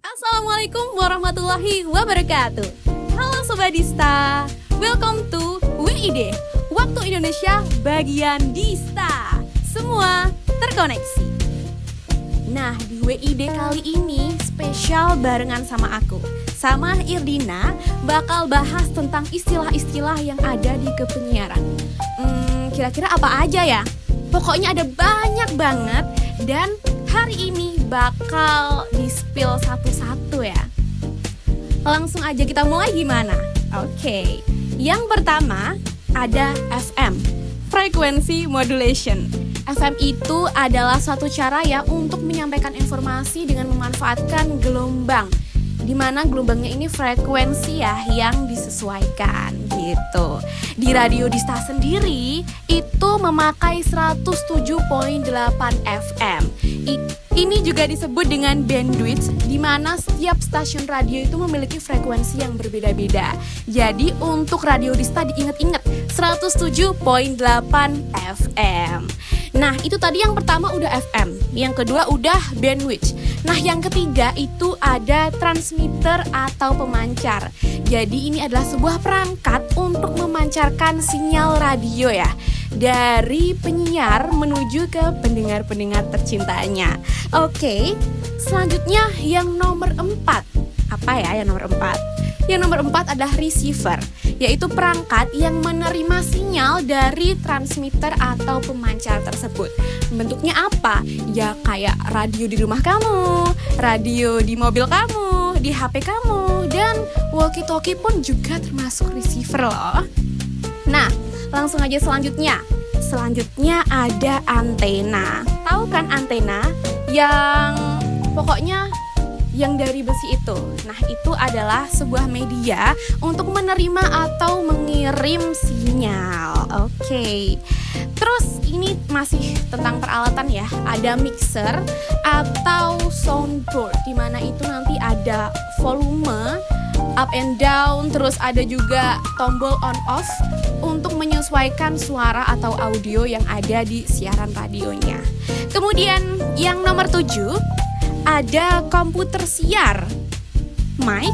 Assalamualaikum warahmatullahi wabarakatuh. Halo Sobat Dista, welcome to WID, Waktu Indonesia bagian Dista. Semua terkoneksi. Nah, di WID kali ini spesial barengan sama aku, sama Irdina, bakal bahas tentang istilah-istilah yang ada di kepenyiaran. Kira-kira apa aja ya? Pokoknya ada banyak banget dan hari ini bakal di-spill satu-satu ya. Langsung aja kita mulai gimana? Oke. Yang pertama ada FM, Frequency Modulation. FM itu adalah suatu cara ya untuk menyampaikan informasi dengan memanfaatkan gelombang, di mana gelombangnya ini frekuensi ya yang disesuaikan gitu. Di Radio Dista sendiri itu memakai 107.8 FM. Ini juga disebut dengan bandwidth, di mana setiap stasiun radio itu memiliki frekuensi yang berbeda-beda. Jadi untuk Radio Dista diingat-ingat 107.8 FM. Nah, itu tadi yang pertama udah FM, yang kedua udah bandwidth. Nah, yang ketiga itu ada transmitter atau pemancar. Jadi ini adalah sebuah perangkat untuk memancarkan sinyal radio ya, dari penyiar menuju ke pendengar-pendengar tercintanya. Oke, selanjutnya yang nomor 4. Apa ya yang nomor 4? Yang nomor 4 adalah receiver, yaitu perangkat yang menerima sinyal dari transmitter atau pemancar tersebut. Bentuknya apa? Ya kayak radio di rumah kamu, radio di mobil kamu, di HP kamu, dan walkie-talkie pun juga termasuk receiver loh. Nah, langsung aja selanjutnya. Selanjutnya ada antena. Tahu kan antena? Yang pokoknya yang dari besi itu. Nah, itu adalah sebuah media untuk menerima atau mengirim sinyal. Oke. Terus ini masih tentang peralatan ya. Ada mixer atau soundboard, di mana itu nanti ada volume up and down, terus ada juga tombol on off untuk menyesuaikan suara atau audio yang ada di siaran radionya. Kemudian yang nomor 7 ada komputer siar, mic,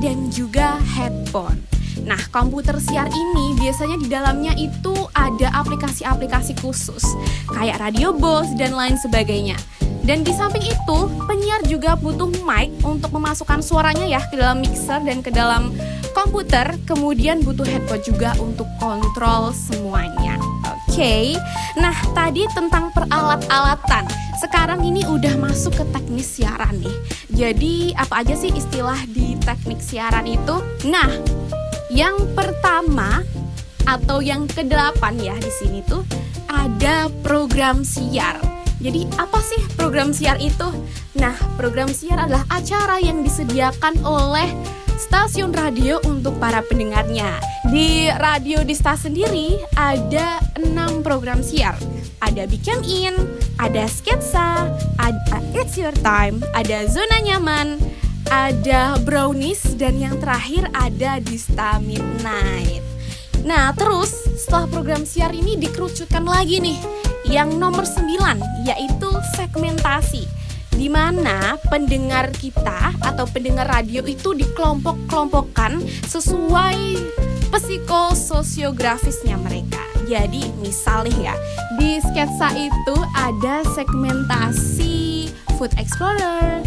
dan juga headphone. Nah, komputer siar ini biasanya di dalamnya itu ada aplikasi-aplikasi khusus kayak radio Bose dan lain sebagainya. Dan di samping itu, penyiar juga butuh mic untuk memasukkan suaranya ya ke dalam mixer dan ke dalam komputer. Kemudian butuh headphone juga untuk kontrol semuanya. Oke. Nah, tadi tentang peralat-alatan. Sekarang ini udah masuk ke teknik siaran nih. Jadi, apa aja sih istilah di teknik siaran itu? Nah, yang pertama atau yang ke-8 ya di sini tuh ada program siar. Jadi apa sih program siar itu? Nah, program siar adalah acara yang disediakan oleh stasiun radio untuk para pendengarnya. Di Radio Dista sendiri ada 6 program siar. Ada Become In, ada Sketsa, ada It's Your Time, ada Zona Nyaman, ada Brownies, dan yang terakhir ada Dista Midnight. Nah, terus setelah program siar ini dikerucutkan lagi nih yang nomor 9, yaitu segmentasi, di mana pendengar kita atau pendengar radio itu dikelompok-kelompokkan sesuai psikososiografisnya mereka. Jadi misalnya ya, di Sketsa itu ada segmentasi food explorer,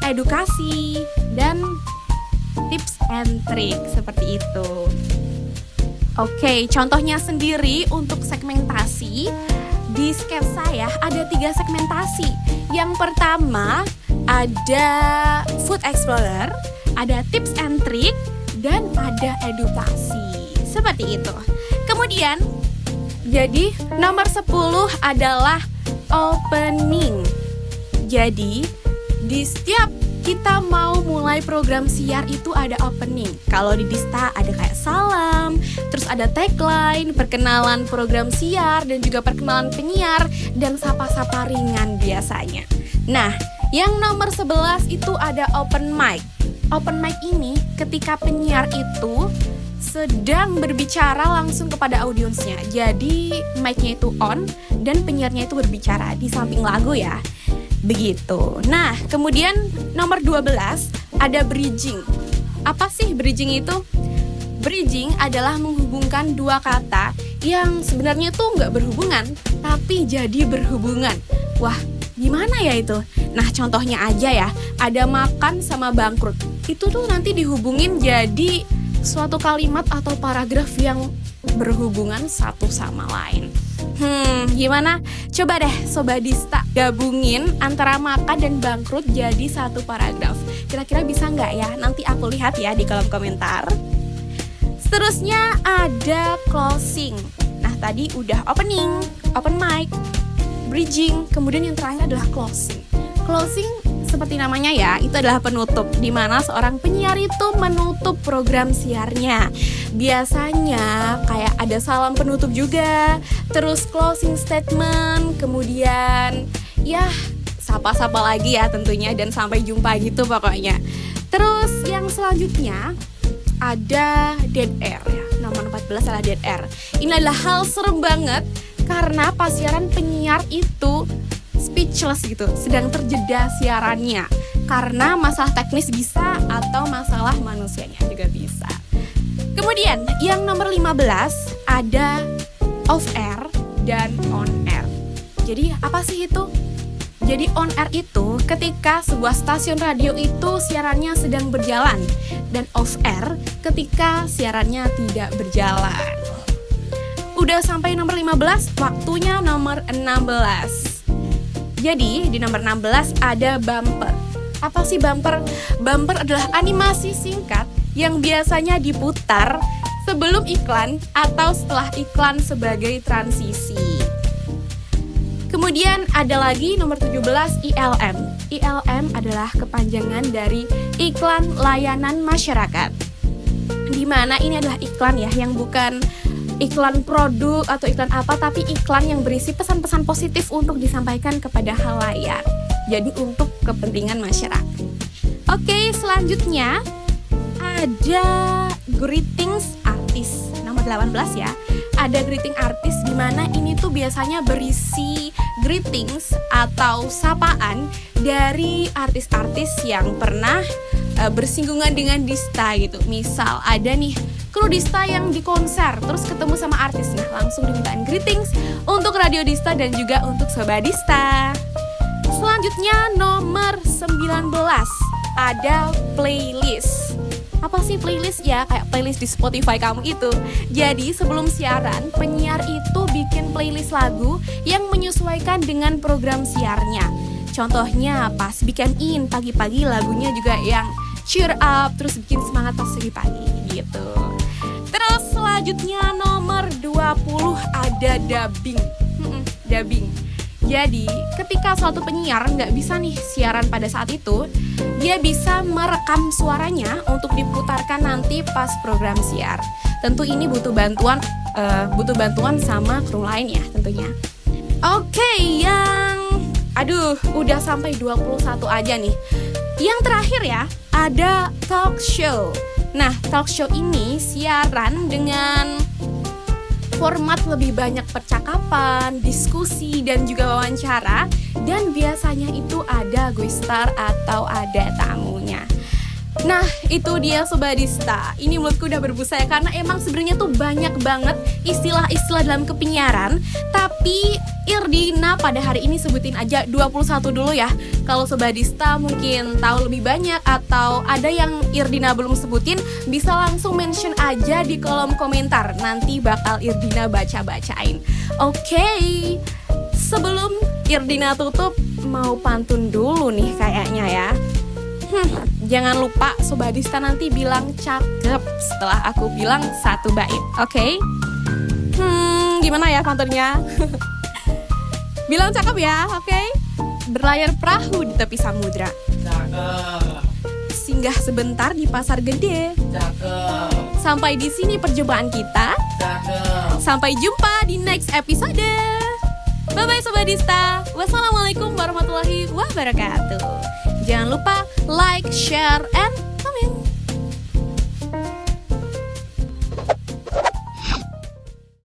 edukasi, dan tips and trick seperti itu. Oke, contohnya sendiri untuk segmentasi di Sketsa ya, ada 3 segmentasi. Yang pertama ada food explorer, ada tips and trick, dan ada edukasi. Seperti itu. Kemudian jadi nomor 10 adalah opening. Jadi di setiap kita mau mulai program siar itu ada opening. Kalau di Dista ada kayak salam, terus ada tagline, perkenalan program siar, dan juga perkenalan penyiar, dan sapa-sapa ringan biasanya. Nah, yang nomor 11 itu ada open mic. Open mic ini ketika penyiar itu sedang berbicara langsung kepada audiensnya. Jadi mic-nya itu on dan penyiarnya itu berbicara di samping lagu ya. Begitu. Nah, kemudian nomor 12 ada bridging. Apa sih bridging itu? Bridging adalah menghubungkan dua kata yang sebenarnya tuh nggak berhubungan, tapi jadi berhubungan. Wah, gimana ya itu? Nah, contohnya aja ya, ada makan sama bangkrut. Itu tuh nanti dihubungin jadi suatu kalimat atau paragraf yang berhubungan satu sama lain. Gimana? Coba deh Sobat Dista gabungin antara makan dan bangkrut jadi satu paragraf. Kira-kira bisa nggak ya? Nanti aku lihat ya di kolom komentar. Seterusnya ada closing. Nah, tadi udah opening, open mic, bridging, kemudian yang terakhir adalah closing. Closing seperti namanya ya, itu adalah penutup, di mana seorang penyiar itu menutup program siarnya. Biasanya kayak ada salam penutup juga, terus closing statement, kemudian ya sapa-sapa lagi ya tentunya, dan sampai jumpa gitu pokoknya. Terus yang selanjutnya ada dead air ya, nomor 14 adalah dead air. Ini adalah hal serem banget karena pas siaran penyiar itu speechless gitu, sedang terjeda siarannya karena masalah teknis bisa atau masalah manusianya juga bisa. Kemudian yang nomor 15 ada off air dan on air. Jadi apa sih itu? Jadi on air itu ketika sebuah stasiun radio itu siarannya sedang berjalan, dan off air ketika siarannya tidak berjalan. Udah sampai nomor 15, waktunya nomor 16. Jadi di nomor 16 ada bumper. Apa sih bumper? Bumper adalah animasi singkat yang biasanya diputar sebelum iklan atau setelah iklan sebagai transisi. Kemudian ada lagi nomor 17 ILM. ILM adalah kepanjangan dari iklan layanan masyarakat. Di mana ini adalah iklan ya, yang bukan iklan produk atau iklan apa, tapi iklan yang berisi pesan-pesan positif untuk disampaikan kepada khalayak. Jadi untuk kepentingan masyarakat. Oke, selanjutnya ada greetings artis nomor 18 ya. Ada greeting artis di mana ini tuh biasanya berisi greetings atau sapaan dari artis-artis yang pernah bersinggungan dengan Dista gitu. Misal ada nih kru Dista yang di konser terus ketemu sama artis, nah langsung dimintain greetings untuk Radio Dista dan juga untuk Sobat Dista. Selanjutnya nomor 19 ada playlist. Apa sih playlist ya? Kayak playlist di Spotify kamu itu. Jadi sebelum siaran, penyiar itu bikin playlist lagu yang menyesuaikan dengan program siarnya. Contohnya pas weekend in, pagi-pagi lagunya juga yang cheer up, terus bikin semangat pas pagi gitu. Terus selanjutnya nomor 20 ada dubbing. Dubbing. Jadi ketika suatu penyiar nggak bisa nih siaran pada saat itu, dia bisa merekam suaranya untuk diputarkan nanti pas program siar. Tentu ini butuh bantuan sama kru lain ya tentunya. Oke, yang udah sampai 21 aja nih. Yang terakhir ya, ada talk show. Nah, talk show ini siaran dengan format lebih banyak percakapan, diskusi, dan juga wawancara. Dan biasanya itu ada guest star atau ada tamunya. Nah, itu dia Sobat Dista. Ini menurutku udah berbusa ya, karena emang sebenarnya tuh banyak banget istilah-istilah dalam kepenyiaran. Tapi Irdina pada hari ini sebutin aja 21 dulu ya. Kalau Sobat Dista mungkin tahu lebih banyak atau ada yang Irdina belum sebutin, bisa langsung mention aja di kolom komentar. Nanti bakal Irdina baca-bacain. Oke, sebelum Irdina tutup, mau pantun dulu nih kayaknya ya. Jangan lupa Sobat Dista nanti bilang cakep setelah aku bilang satu bait, oke? Gimana ya pantunnya? Bilang cakep ya, oke? Berlayar perahu di tepi samudra. Cakep. Singgah sebentar di pasar gede. Cakep. Sampai di sini perjumpaan kita. Cakep. Sampai jumpa di next episode. Bye-bye Sobat Dista. Wassalamualaikum warahmatullahi wabarakatuh. Jangan lupa like, share, and